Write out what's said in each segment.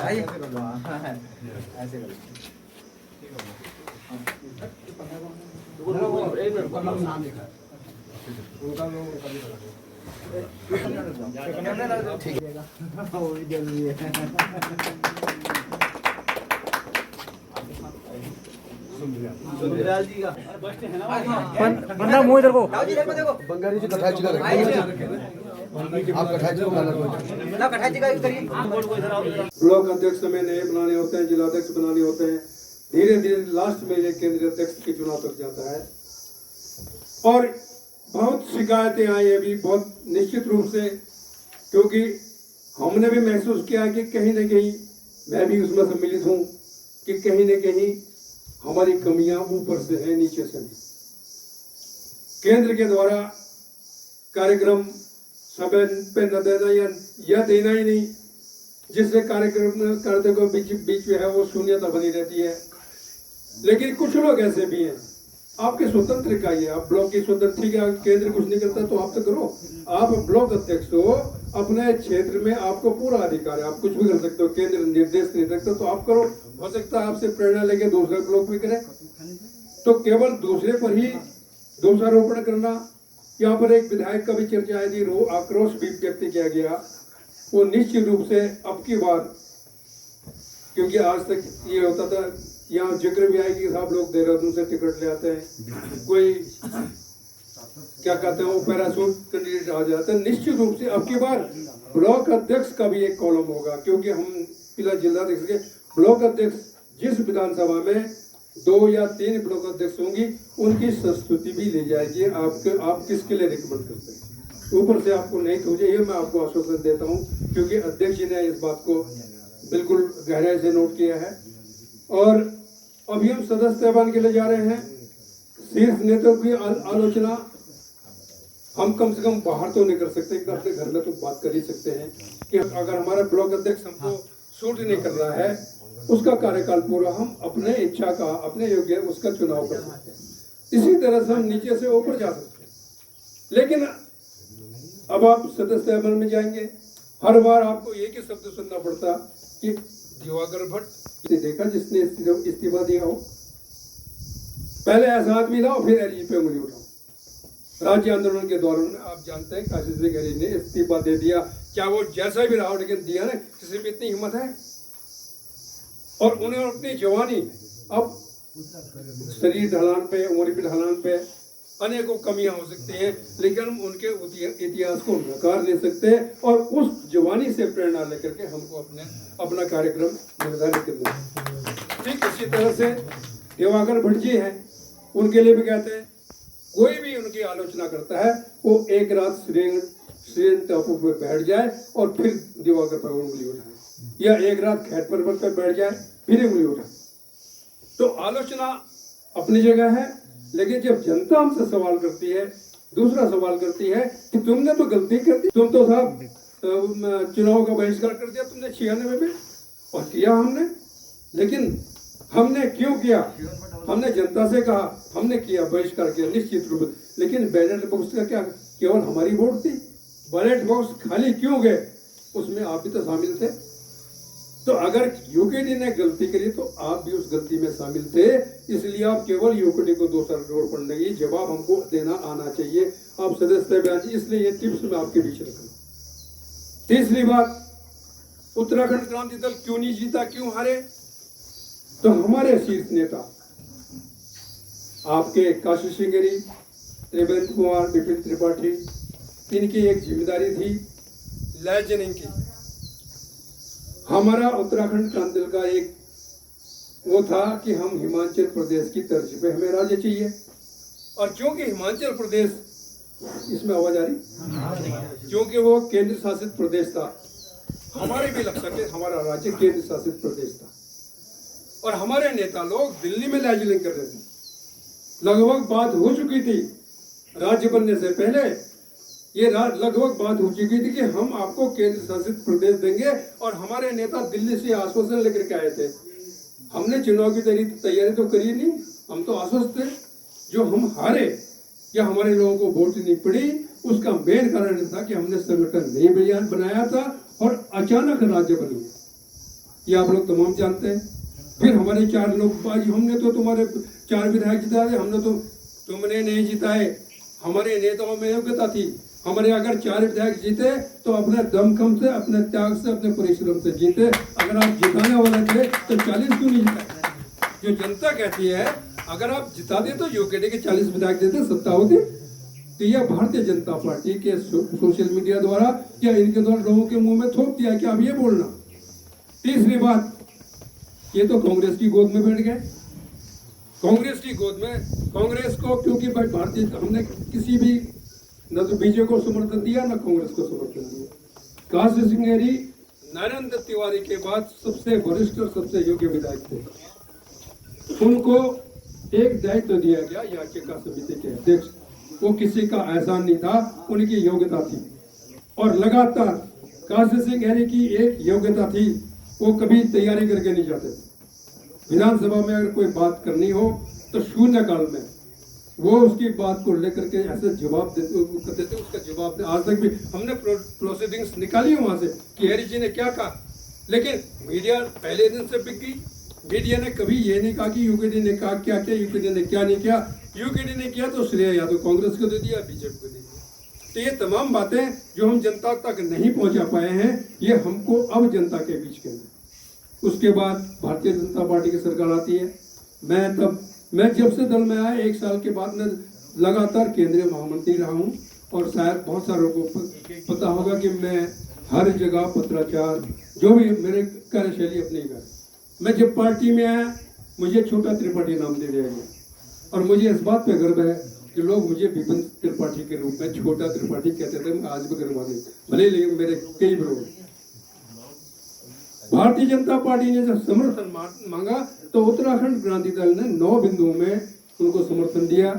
भाई ऐसे कर ठीक है वो भी जरूरी है। जी का बंदा मुंह इधर को देखो बंगाली जी कठाई जी का आप कठाई जी को ना कठाई जी का करिए। ब्लॉक अध्यक्ष में नए बनाने होते हैं, जिला अध्यक्ष बनाने होते हैं, धीरे धीरे लास्ट में ये केंद्रीय अध्यक्ष के चुनाव तक जाता है। और बहुत शिकायतें आई अभी बहुत निश्चित रूप से, क्योंकि हमने भी महसूस किया कि कहीं न कहीं मैं भी उसमें सम्मिलित हूँ कि कहीं न कहीं हमारी कमियां ऊपर से है नीचे से नहीं। केंद्र के द्वारा कार्यक्रम समय पे न देना या देना ही नहीं, जिससे कार्यक्रम करते को बीच में है वो शून्यता बनी रहती है। लेकिन कुछ लोग ऐसे भी हैं, आपके स्वतंत्र का ही है, आप ब्लॉक की स्वतंत्र, ठीक है केंद्र कुछ नहीं करता तो आप तो करो, आप ब्लॉक अध्यक्ष हो, अपने क्षेत्र में आपको पूरा अधिकार है, आप कुछ भी कर सकते हो, केंद्र निर्देश नहीं सकता तो आप करो। हो सकता है आपसे प्रेरणा लेके दूसरे ब्लॉक भी करें, तो केवल दूसरे पर ही दोषारोपण करना। यहाँ पर एक विधायक का भी चर्चा आई थी, आक्रोश भी व्यक्त किया गया, वो निश्चित रूप से अब की बार, क्योंकि आज तक ये होता था यहाँ जिक्र भी आएगी साहब लोग देहरादून से टिकट ले आते हैं, कोई क्या कहते हैं वो पैराशूट कैंडिडेट आ जाते हैं। निश्चित रूप से अब की बार ब्लॉक अध्यक्ष का भी एक कॉलम होगा, क्योंकि हम फिलहाल जिलाध्यक्ष के ब्लॉक अध्यक्ष जिस विधानसभा में 2 या 3 ब्लॉक अध्यक्ष होंगी उनकी संस्तुति भी ली जाएगी। आप किसके लिए रिकमेंड करते हैं, ऊपर से आपको नहीं खोजे, ये मैं आपको आश्वासन देता हूँ, क्योंकि अध्यक्ष जी ने इस बात को बिल्कुल गहराई से नोट किया है। और अभी हम सदस्य ऐलान के लिए जा रहे हैं। शीर्ष नेताओं की आलोचना हम कम से कम बाहर तो नहीं कर सकते, एक अपने घर में तो बात कर ही सकते हैं कि अगर हमारा ब्लॉक अध्यक्ष हमको सूट नहीं कर रहा है, उसका कार्यकाल पूरा हम अपने इच्छा का, अपने योग्य उसका चुनाव कर सकते हैं। इसी तरह से हम नीचे से ऊपर जा सकते हैं। लेकिन अब आप सदस्य ऐलान में जाएंगे, हर बार आपको एक ही शब्द सुनना पड़ता कि दिवाकर भट्ट देखा जिसने इस्तीफा दिया हो, पहले ऐसा आदमी लाओ फिर एलजी पे उंगली उठाओ। राज्य आंदोलन के दौरान आप जानते हैं काशी सिंह हरी ने इस्तीफा दे दिया, क्या वो जैसा भी रहा लेकिन दिया ना, किसी में इतनी हिम्मत है। और उन्हें अपनी जवानी, अब शरीर ढलान पे, उम्र की ढलान पे अनेकों कमियां हो सकती हैं, लेकिन हम उनके इतिहास को नकार नहीं सकते और उस जवानी से प्रेरणा लेकर के हमको अपना कार्यक्रम निर्धारित करना है। ठीक इसी तरह से दिवाकर भट्ट जी हैं, उनके लिए भी कहते हैं कोई भी उनकी आलोचना करता है वो एक रात श्रीरंग टापू पे बैठ जाए और फिर दिवाकर पर उंगली उठाए, या एक रात खैर पर्वत पर बैठ जाए फिर उंगली उठाए। तो आलोचना अपनी जगह है, लेकिन जब जनता हमसे सवाल करती है, दूसरा सवाल करती है कि तुमने तो गलती कर दी, तुम तो साहब चुनाव का बहिष्कार कर दिया तुमने 96 में, और किया हमने, लेकिन हमने क्यों किया, हमने जनता से कहा, हमने किया, बहिष्कार किया निश्चित रूप से। लेकिन बैलेट बॉक्स का क्या केवल हमारी वोट थी? बैलेट बॉक्स खाली क्यों गए, उसमें आप भी तो शामिल थे। तो अगर यूकेडी ने गलती करी तो आप भी उस गलती में शामिल थे, इसलिए आप केवल यूकेडी को दोषारोपण नहीं, जवाब हमको देना आना चाहिए। आप सदस्य बयान, इसलिए ये टिप्स में आपके बीच रखा। तीसरी बात, उत्तराखंड क्रांति दल क्यों नहीं जीता, क्यों हारे? तो हमारे शीर्ष नेता आपके काशी सिंह गिरी, त्रिवेंद्र कुमार, विपिन त्रिपाठी, इनकी एक जिम्मेदारी थी लैजनिंग की। हमारा उत्तराखंड क्रांति दल का एक वो था कि हम हिमाचल प्रदेश की तर्ज पे हमें राज्य चाहिए, और क्योंकि हिमाचल प्रदेश, इसमें आवाज आ रही, क्योंकि वो केंद्र शासित प्रदेश था, हमारे भी लक्ष्य के हमारा राज्य केंद्र शासित प्रदेश था, और हमारे नेता लोग दिल्ली में लैजलिंग कर रहे थे। लगभग बात हो चुकी थी राज्य बनने से पहले, ये लगभग बात हो चुकी थी कि हम आपको केंद्र शासित प्रदेश देंगे, और हमारे नेता दिल्ली से आश्वासन लेकर के आए थे। हमने चुनाव की तैयारी तो करी नहीं, हम तो आश्वस्त थे। जो हम हारे या हमारे लोगों को वोट नहीं पड़ी, उसका मेन कारण था कि हमने संगठन नहीं बनाया था और अचानक राज्य बन गया। ये आप लोग तमाम जानते हैं। फिर हमारे 4 लोग बाजी, हमने तो तुम्हारे 4 विधायक जिताए, हमने तो तुमने नहीं जिताए। हमारे नेताओं में योग्यता थी। हमारे अगर 4 विधायक जीते तो अपने दमखम से, अपने त्याग से, अपने परिश्रम से जीते। अगर आप जिताने वाले थे तो 40 क्यों नहीं जिताए? जो जनता कहती है अगर आप जिताते तो यूकेडी के 40 विधायक देते, सत्ता होती। तो यह भारतीय जनता पार्टी के सोशल मीडिया द्वारा या इनके द्वारा लोगों के मुंह में थोप दिया कि आप ये बोलना। तीसरी बात, ये तो कांग्रेस की गोद में बैठ गए। कांग्रेस की गोद में, कांग्रेस को क्योंकि भाई भारतीय, हमने किसी भी न तो बीजेपी को समर्थन दिया न कांग्रेस को समर्थन दिया। काशी सिंह नेहरी नरेंद्र तिवारी के बाद सबसे वरिष्ठ और सबसे योग्य विधायक थे। उनको एक दायित्व दिया गया याचिका समिति के अध्यक्ष। वो किसी का एहसान नहीं था, उनकी योग्यता थी। और लगातार काशी सिंह नेहरी की एक योग्यता थी, वो कभी तैयारी करके नहीं जाते थे। विधानसभा में अगर कोई बात करनी हो तो शून्य काल में वो उसकी बात को लेकर के ऐसे जवाब देते थे, उसका जवाब दे। आज तक भी हमने प्रोसीडिंग्स निकाली है वहां से कि हेरी जी ने क्या कहा, लेकिन मीडिया पहले दिन से बिक गई। मीडिया ने कभी ये नहीं कहा कि यूकेडी ने कहा क्या किया, यूकेडी ने क्या नहीं किया। यूकेडी ने किया तो श्रेय या तो कांग्रेस को दे दिया, बीजेपी को दे दिया। तो ये तमाम बातें जो हम जनता तक नहीं पहुंचा पाए हैं, ये हमको अब जनता के बीच करना। उसके बाद भारतीय जनता पार्टी की सरकार आती है। मैं जब से दल में आया 1 साल के बाद मैं लगातार केंद्रीय महामंत्री रहा हूं। और शायद बहुत सारों को पता होगा कि मैं हर जगह पत्राचार, जो भी मेरे कार्यशैली अपनी कर। मैं जब पार्टी में आया मुझे छोटा त्रिपाठी नाम दे दिया गया। और मुझे इस बात पे गर्व है कि लोग मुझे विपिन त्रिपाठी के रूप में छोटा त्रिपाठी कहते थे। मैं आज भी गर्वान्वित, भले लेकिन मेरे कई विरोध। भारतीय जनता पार्टी ने जब समर्थन मांगा तो उत्तराखंड क्रांति दल ने 9 बिंदुओं में उनको समर्थन दिया,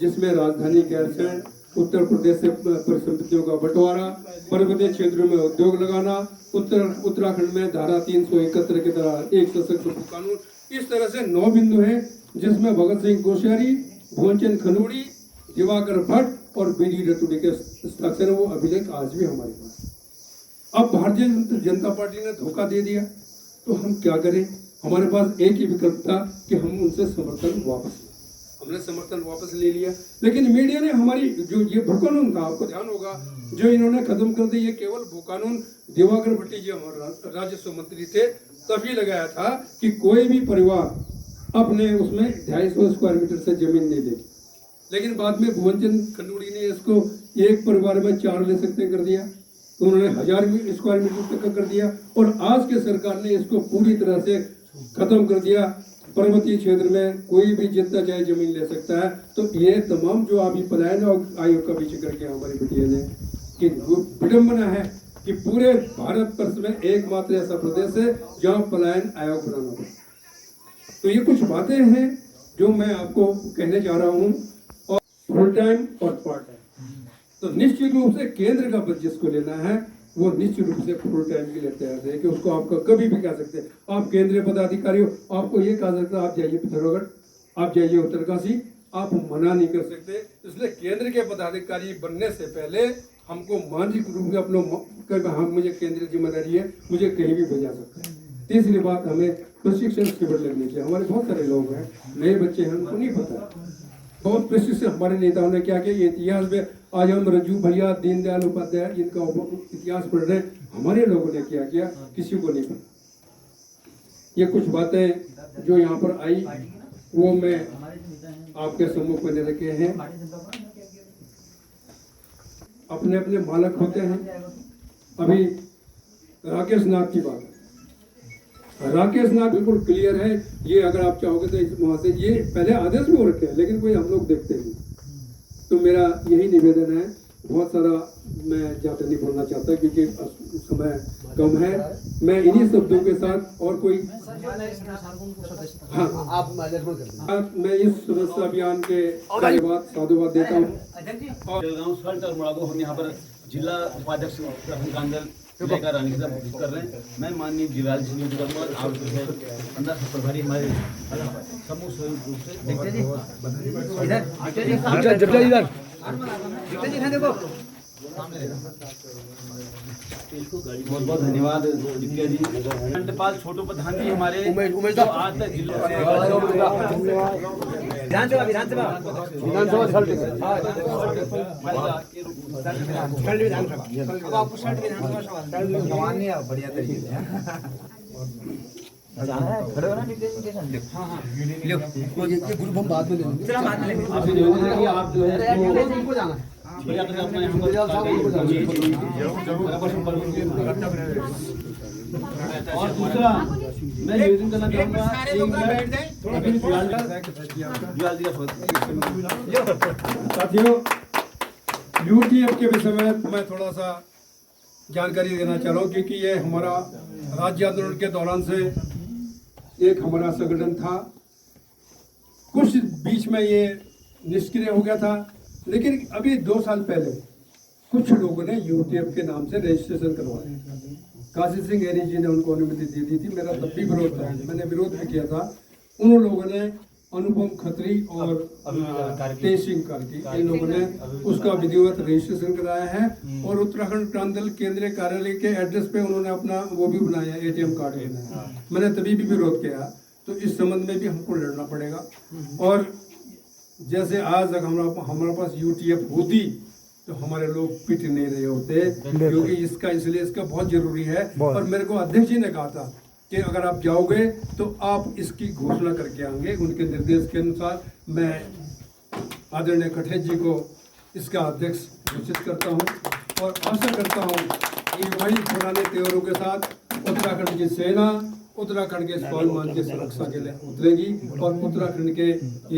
जिसमें राजधानी गैरसैंण, उत्तर प्रदेश से परिसंपत्तियों का बंटवारा, पर्वतीय क्षेत्रों में उद्योग लगाना, उत्तराखंड में धारा 371 की तरह एक सशक्त कानून, इस तरह से 9 बिंदु हैं, जिसमें भगत सिंह कोश्यारी, भुवनचंद खनूड़ी, दिवाकर भट्ट और बीडी रतुड़ी के हस्ताक्षर। वो अभिलेख आज भी हमारे पास। अब भारतीय जनता पार्टी ने धोखा दे दिया तो हम क्या करें? हमारे पास एक ही विकल्प था कि हम उनसे समर्थन वापस लें। हमने समर्थन वापस ले लिया, लेकिन मीडिया ने हमारी जो ये भू कानून था, आपको ध्यान होगा, जो इन्होंने खत्म कर दिया। ये केवल भू कानून दिवाकर भट्टी जी हमारे राजस्व मंत्री थे तभी लगाया था कि कोई भी परिवार अपने उसमें 250 स्क्वायर मीटर से जमीन नहीं लेगी। लेकिन बाद में भुवनचंद खंडूड़ी ने इसको एक परिवार में 4 ले सकते कर दिया, तो उन्होंने 1000 स्क्वायर मीटर तक कर दिया। और आज के सरकार ने इसको पूरी तरह से खत्म कर दिया। पर्वतीय क्षेत्र में कोई भी जितना चाहे जमीन ले सकता है। तो ये तमाम जो अभी पलायन आयोग का भी जिक्र किया हमारी बेटिया ने कि विडम्बना है कि पूरे भारत वर्ष में एकमात्र ऐसा प्रदेश है जहाँ पलायन आयोग बनाना हो। तो ये कुछ बातें हैं जो मैं आपको कहने जा रहा हूँ। और फुल टाइम और पार्ट टाइम, तो निश्चित रूप से केंद्र का पद जिसको लेना है वो निश्चित रूप से फुल टाइम के लिए तैयार है कि उसको आपका कभी भी कह सकते हैं। आप केंद्रीय पदाधिकारी हो, आपको ये कहा सकता है आप जाइए पिथौरागढ़, आप जाइए उत्तरकाशी, आप मना नहीं कर सकते। इसलिए केंद्र के पदाधिकारी बनने से पहले हमको मानसिक रूप से अपना हम मुझे केंद्रीय जिम्मेदारी है, मुझे कहीं भी भेजा सकता है। तीसरी बात, हमें प्रशिक्षण शिविर लगने चाहिए। हमारे बहुत सारे लोग हैं, नए बच्चे हैं, उनको नहीं पता। बहुत प्रशिक्षण हमारे नेताओं ने क्या किया, ये इतिहास में आज हम रज्जू भैया, दीनदयाल उपाध्याय जिनका इतिहास पढ़ रहे हैं, हमारे लोगों ने क्या किया किसी को नहीं पता। ये कुछ बातें जो यहाँ पर आई वो मैं आपके सम्मुख में रखे हैं। अपने अपने मालक होते हैं। अभी राकेश नाथ की बात है, राकेश नाथ बिल्कुल क्लियर है। ये अगर आप चाहोगे तो वहां से ये पहले आदेश भी हो रखे हैं, लेकिन कोई हम लोग देखते नहीं। तो मेरा यही निवेदन है, बहुत सारा मैं ज़्यादा नहीं बोलना चाहता क्योंकि समय कम है। मैं इन्हीं शब्दों के साथ और कोई हाँ आप मैं इस सदस्य अभियान के धन्यवाद साधुवाद देता हूँ। और हम यहाँ पर जिला उपाध्यक्ष लेकर आने की कर रहे हैं। मैं माननीय जिला आप अंदर प्रभारी हमारे समूह स्वरूप रूप से देखो बहुत बहुत धन्यवाद दिव्या जी, खंडपाल छोटू प्रधान जी हमारे जो आज तक बढ़िया तरीके से खड़े हो ना ये ग्रुप हम बाद में लेंगे। आप जो है कि आप जो है भैया तो अपना यहाँ पर और दूसरा मैं निवेदन करना चाहूँगा साथियों, यूटीएफ के विषय में मैं थोड़ा सा जानकारी देना चाह रहा हूँ, क्योंकि ये हमारा राज्य आंदोलन के दौरान से एक हमारा संगठन था। कुछ बीच में ये निष्क्रिय हो गया था, लेकिन अभी 2 साल पहले कुछ लोगों ने यूटीएफ के नाम से रजिस्ट्रेशन करवाया। काशी सिंह एरी जी ने उनको अनुमति दे दी थी। मेरा तब भी विरोध था, मैंने विरोध भी किया था। उन लोगों ने अनुपम खत्री और तेज सिंह कार्की, इन लोगों ने उसका विधिवत रजिस्ट्रेशन कराया है और उत्तराखंड क्रांति दल केंद्रीय कार्यालय के एड्रेस पे उन्होंने अपना वो भी बनाया, एटीएम कार्ड बनाया। मैंने तभी भी विरोध किया, तो इस संबंध में भी हमको लड़ना पड़ेगा। और जैसे आज तक हमारे पास यूटीएफ होती तो हमारे लोग पिट नहीं रहे होते, क्योंकि इसका बहुत जरूरी है। और मेरे को अध्यक्ष जी ने कहा था कि अगर आप जाओगे तो आप इसकी घोषणा करके आएंगे। उनके निर्देश के अनुसार मैं आदरणीय कठेत जी को इसका अध्यक्ष घोषित करता हूं और आशा करता हूं कि वही पुराने तेवरों के साथ उत्तराखंड की सेना उत्तराखंड के स्वाभिमान की सुरक्षा के लिए उतरेगी और उत्तराखंड के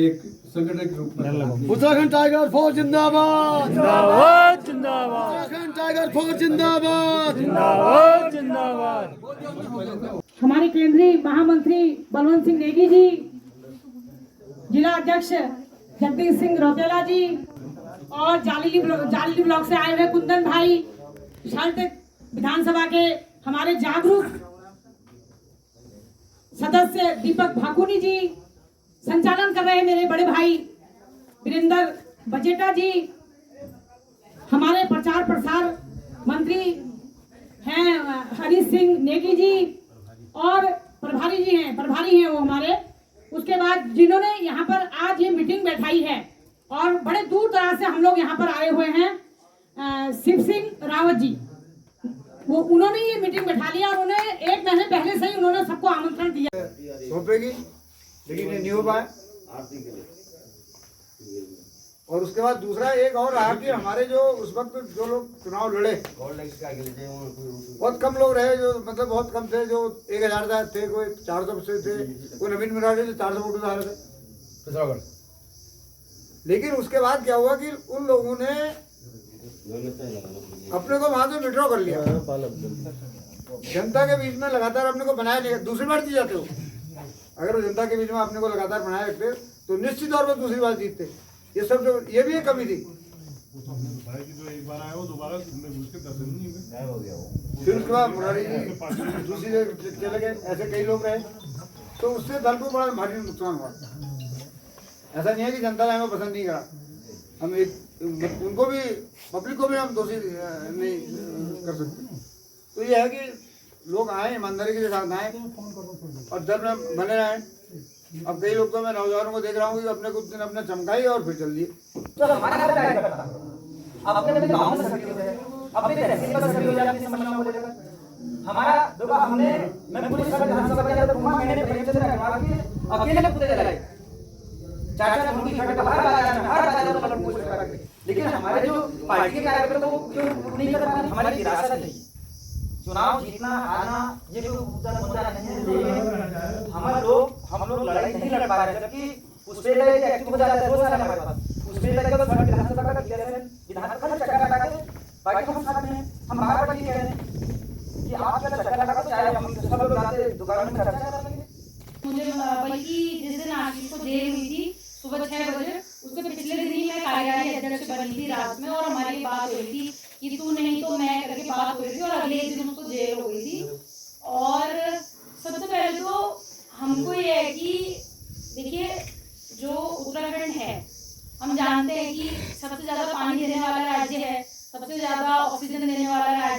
एक संगठन के रूप में उत्तराखंड टाइगर फोर्स जिंदाबाद, जिंदाबाद जिंदाबाद, उत्तराखंड टाइगर फोर्स जिंदाबाद, जिंदाबाद जिंदाबाद। हमारे केंद्रीय महामंत्री बलवंत सिंह नेगी जी, जिला अध्यक्ष जगदीश सिंह रौतेला जी और जालीली ब्लॉक से आए हुए कुंदन भाई, शालटेक विधानसभा के हमारे जागरूक सदस्य दीपक भाकुनी जी, संचालन कर रहे मेरे बड़े भाई वीरेंद्र बजेटा जी, हमारे प्रचार प्रसार मंत्री हैं हरीश सिंह नेगी जी और प्रभारी हैं वो हमारे। उसके बाद जिन्होंने यहाँ पर आज ये मीटिंग बैठाई है और बड़े दूर दराज से हम लोग यहाँ पर आए हुए हैं, शिव सिंह रावत जी, वो उन्होंने ये मीटिंग बैठा लिया और उन्हें 1 महीने पहले से ही उन्होंने सबको आमंत्रण दिया। सौंपेगी, लेकिन ये नहीं हो पाया। और उसके बाद दूसरा एक और रहा कि हमारे जो उस वक्त जो लोग चुनाव लड़े बहुत कम लोग रहे, जो मतलब बहुत कम थे, जो 1000 थे, कोई 400 से थे, कोई नवीन मिराज थे 400 वोट उठा रहे थे। लेकिन उसके बाद क्या हुआ कि उन लोगों ने अपने को वहां से विड्रॉ कर लिया। जनता के बीच में लगातार अपने को बनाए नहीं, दूसरी बार जीत जाते हो। अगर वो जनता के बीच में अपने को लगातार बनाए रखते तो निश्चित तौर पर दूसरी बार जीतते। ये सब जो ये भी एक कमी थी। फिर उसके बाद मुरारी जी दूसरी जगह चले गए, ऐसे कई लोग रहे, तो उससे दल को बड़ा भारी नुकसान हुआ। ऐसा नहीं है कि जनता ने हमें पसंद नहीं करा, हम एक उनको भी पब्लिक को भी हम दोषी नहीं कर सकते। तो ये है कि लोग आए ईमानदारी के साथ आए और दल में बने रहे। अब कई लोग तो मैं नौजवानों को देख रहा हूँ कि अपने कुछ दिन अपने चमकाई और फिर चल दिए। तो हमारा अपने गांव में सक्रिय हो जाए, अपने तहसील में सक्रिय हो जाए, अपनी समस्याओं को लेकर हमारा देखो हमने मैं पुलिस का विधानसभा के अंदर घूमा, मैंने प्रेमचंद्र अग्रवाल की अकेले पूरे लगाए, चाचा उनकी घर का हर बाजार में मतलब कोशिश करा, लेकिन हमारे जो पार्टी के कार्यकर्ता वो क्यों नहीं कर पाते। हमारी विरासत है चुनाव जीतना हारना, ये जो मुद्दा नहीं है। हम लोग लड़ाई नहीं लड़ पा रहे, जबकि उस पे लगे एक्टिव हो जाता है 2 साल हमारे पास। उस पे लगे बस विधानसभा का विधानसभा चक्कर लगा के बाकी हम साथ में हम बार-बार ये कह रहे हैं कि आप जब चक्कर लगा तो चाहे हम सब लोग जाते दुकान में चर्चा कर लेंगे। मुझे बल्कि जिस दिन आशीष को देर हुई थी सुबह 6 बजे, उसके पिछले दिन ही मैं कार्यालय अध्यक्ष बनी थी रात में, और हमारी बात हुई थी कि तू नहीं तो मैं करके बात हुई थी, और अगले दिन उसको जेल हो गई थी। और सबसे पहले तो हमको ये है कि देखिए जो उत्तराखंड है, हम जानते हैं कि सबसे ज्यादा पानी देने वाला राज्य है, सबसे ज्यादा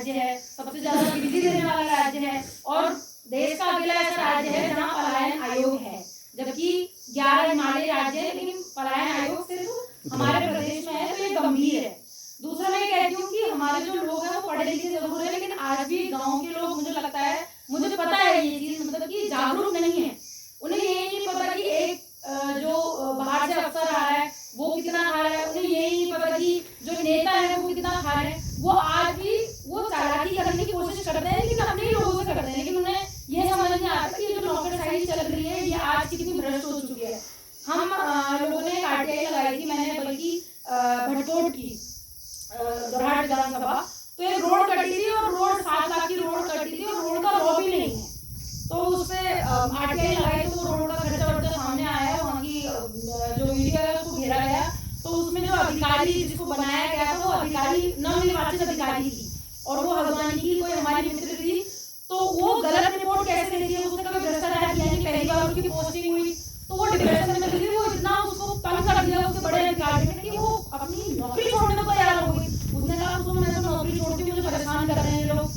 राज्य है, सबसे ज्यादा बिजली देने वाला राज्य है और देश का अकेला ऐसा राज्य है जहाँ पलायन आयोग है, जबकि 11 हिमालयी राज्य है लेकिन पलायन आयोग सिर्फ हमारे प्रदेश में है, तो ये गंभीर है। दूसरा मैं कहती हूँ कि हमारे जो लोग हैं वो पढ़े लिखे जरूर है, लेकिन आज भी गाँव के लोग, मुझे लगता है, मुझे पता है ये चीज, मतलब कि जागरूक नहीं है। उन्हें ये नहीं पता कि एक जो बाहर से अफसर आ रहा है वो कितना खा रहा है, उन्हें ये नहीं पता कि जो नेता है वो कितना खा रहे हैं। वो आज भी वो चालाकी करने की कोशिश करते हैं, लेकिन अपने ही लोगों से करते हैं, लेकिन उन्हें ये समझ नहीं आता कि ये जो नौकरशाही चल रही है ये आज कितनी भ्रष्ट हो चुकी है। हम लोगों ने आरटीआई लगाई थी, मैंने बल्कि भटकोट की दोरहाट विधानसभा, तो एक रोड कटी थी और रोड 7 लाख की रोड कटी थी और रोड का रॉ भी नहीं है, तो उससे आरटीआई लगाई तो वो रोड का खर्चा वर्चा सामने आया, वहाँ की जो मीडिया है उसको घेरा गया, तो उसमें जो अधिकारी जिसको बनाया गया था वो अधिकारी नवनिर्वाचित अधिकारी थी और वो हल्द्वानी की कोई हमारी मित्र थी, तो वो गलत रिपोर्ट कैसे देती है, उसने कभी भ्रष्टाचार किया नहीं, पहली बार उसकी पोस्टिंग हुई तो वो डिप्रेशन में चली गई, वो इतना उसको तंग कर दिया उसके बड़े अधिकारी ने कि वो अपनी नौकरी छोड़ने को तैयार हो गई। उसने कहा उसको मैं तो नौकरी छोड़ती हूँ, मुझे परेशान कर रहे हैं ये लोग।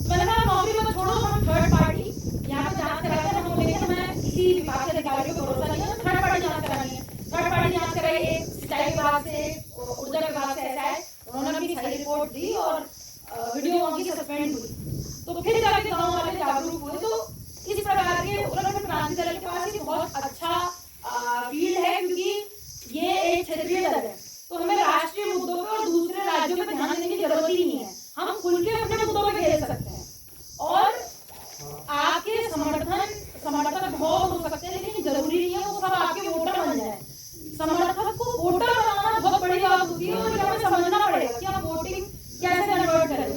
मैंने कहा नौकरी मत छोड़ो, हम थर्ड पार्टी यहाँ पर जांच कराते हैं, हम बोले मैं किसी विभाग के अधिकारियों को भरोसा नहीं है, थर्ड पार्टी जांच करानी है। थर्ड पार्टी जांच कराई, एक सिंचाई विभाग से, ऊर्जा विभाग से ऐसा है, उन्होंने अपनी सही रिपोर्ट दी और वीडियो वहाँ की सस्पेंड हुई, तो फिर जाके गाँव वाले जागरूक हुए। तो इस प्रकार के उत्तराखंड क्रांति दल के पास एक बहुत अच्छा फील्ड है, क्योंकि ये एक क्षेत्रीय दल है, तो हमें राष्ट्रीय मुद्दों पे और दूसरे राज्यों पे ध्यान देने की जरूरत ही नहीं है, हम खुल के अपने मुद्दों पे खेल सकते हैं और आपके समर्थक बहुत हो सकते हैं, लेकिन जरूरी नहीं है वो सब आपके वोटर बन जाए। समर्थक को वोटर बनाना बहुत बड़ी बात होती है और हमें समझना पड़ेगा कि आप वोटिंग कैसे कन्वर्ट करें।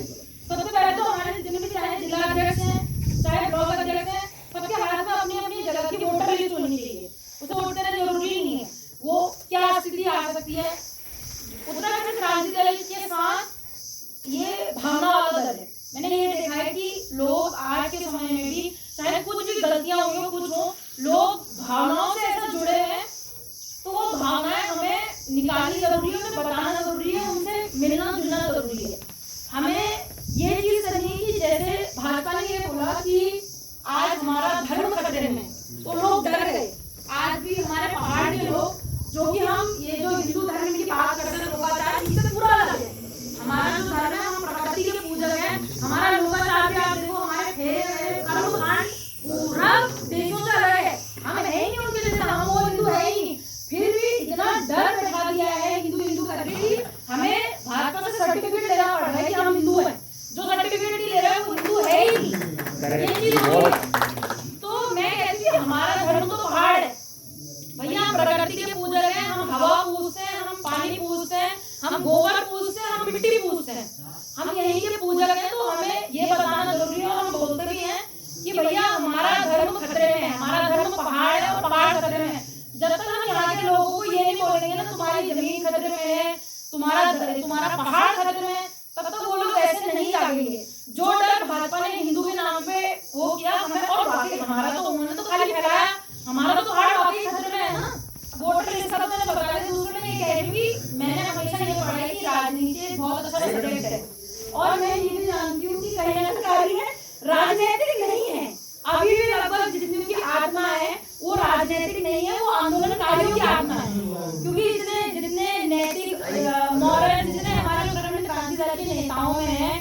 सबसे पहले तो हमारे जितने भी चाहे जिला अध्यक्ष हैं, चाहे ब्लॉक अध्यक्ष हैं, सबके हाथ में अपनी अपनी जगह की वोटर लिस्ट होनी चाहिए, उसे वोट देना जरूरी नहीं है, वो क्या स्थिति आ सकती है। उत्तराखंड क्रांति दल के साथ ये भावना वाला दल है, मैंने ये देखा है कि लोग आज के समय में भी चाहे कुछ भी गलतियां हुई हो, कुछ हो, लोग भावनाओं से ऐसा जुड़े हैं, तो वो भावनाएं हमें निकालनी जरूरी है, उन्हें बताना जरूरी है, उनसे मिलना जुलना जरूरी है। हमें ये चीज करनी है कि जैसे भाजपा ने ये बोला कि आज हमारा धर्म खतरे में, तो लोग डर गए। आज भी हमारे पहाड़ के लोग, जो कि हम ये जो हिंदू धर्म की बात करते हैं लोकाचार, इससे पूरा अलग है। हमारा जो धर्म है, हम प्रकृति के पूजक हैं, हमारा लोकाचार भी आप देखो, हमारे फेरे कर्मकांड पूरा देशों से अलग है, हम है ही नहीं उनके जैसे, हम वो हिंदू है ही नहीं, फिर भी इतना डर बैठा दिया है हिंदू करके कि हमें भाजपा से सर्टिफिकेट लेना पड़ रहा है कि हम हिंदू हैं। जो सर्टिफिकेट नहीं ले रहे हैं वो हिंदू है ही नहीं, ये चीज हो रही है। तो मैं कहती हूँ हमारा धर्म तो पहाड़ है भैया, हम प्रकृति के पूजक हैं, हम हवा पूजते हैं, हम पानी पूजते हैं, हम गोबर पूजते हैं, हम मिट्टी पूजते हैं, हम यहीं के पूजक हैं। तो हमें ये बताना जरूरी है और हम बोलते भी हैं कि भैया हमारा धर्म खतरे में है, हमारा धर्म पहाड़ है और पहाड़ खतरे में है। जब तक हम यहाँ के लोगों को ये नहीं बोलेंगे ना तुम्हारी जमीन खतरे में है, तुम्हारा पहाड़ खतरे में है, तब तक वो लोग ऐसे नहीं जागेंगे। जो डर भाजपा ने हिंदू के नाम पे वो किया हमें, और बाकी हमारा तो उन्होंने तो खाली फैलाया, हमारा तो पहाड़ बाकी खतरे में है ना। वोटर लिस्ट सब मैंने बताया, दूसरे ने ये कह रही कि मैंने हमेशा ये पढ़ा है कि राजनीति एक बहुत अच्छा सब्जेक्ट है, और मैं ये भी जानती हूँ कि कल्याणकारी है, राजनीतिक नहीं है। अभी भी लगभग जितनी की आत्मा है वो राजनीतिक नहीं है, वो आंदोलनकारियों की आत्मा है, क्योंकि जितने नैतिक मॉरल जितने हमारे उत्तराखंड क्रांति दल के नेताओं में है,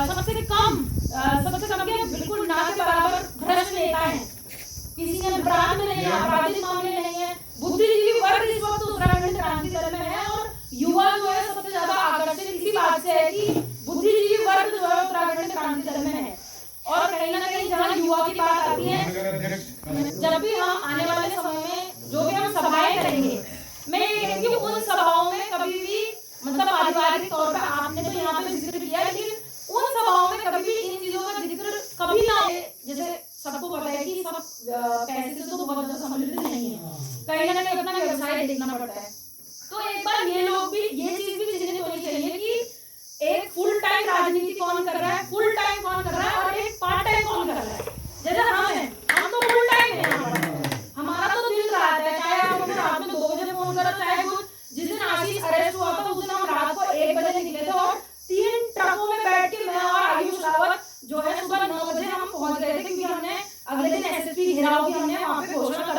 सबसे कम के बिल्कुल ना के बराबर भ्रष्ट नेता है, किसी ने अपराध में नहीं है, आपराधिक मामले नहीं है। बुद्धिजीवी वर्ग इस वक्त उत्तराखंड क्रांति दल में है और युवा जो है सबसे ज्यादा आकर्षित इसी बात से है कि बुद्धिजीवी वर्ग जो है उत्तराखंड क्रांति दल में है। और कहीं ना कहीं जहाँ युवा की बात आती है, जब भी हम आने वाले समय में जो भी हम सभाएं करेंगे, मैं ये कहती हूँ उन सभाओं में कभी भी मतलब पारिवारिक तौर पर आपने तो यहाँ पे जिक्र किया, लेकिन उन सभाओं में कभी भी इन चीजों का जिक्र कभी ना हो। जैसे सबको पता है कि सब पैसे से तो बहुत ज्यादा समृद्ध नहीं है, कहीं ना कहीं अपना व्यवसाय देखना पड़ता है। तो एक बार ये लोग भी ये चीज भी चिन्हित होनी चाहिए कि एक फुल टाइम राजनीति कौन कर रहा है, फुल टाइम कौन कर रहा है और एक पार्ट टाइम कौन कर रहा है। जैसे हम तो फुल टाइम है, हमारा तो दिन रात है, चाहे आप हमें रात में 2 बजे फोन करो, चाहे कुछ। जिस दिन आशीष अरेस्ट हुआ था उस दिन हम रात को 1 बजे निकले थे और 3 ट्रकों में बैठ के मैं और आयुष अगले दिन एसएसपी घेराव की हमने वहाँ पे घोषणा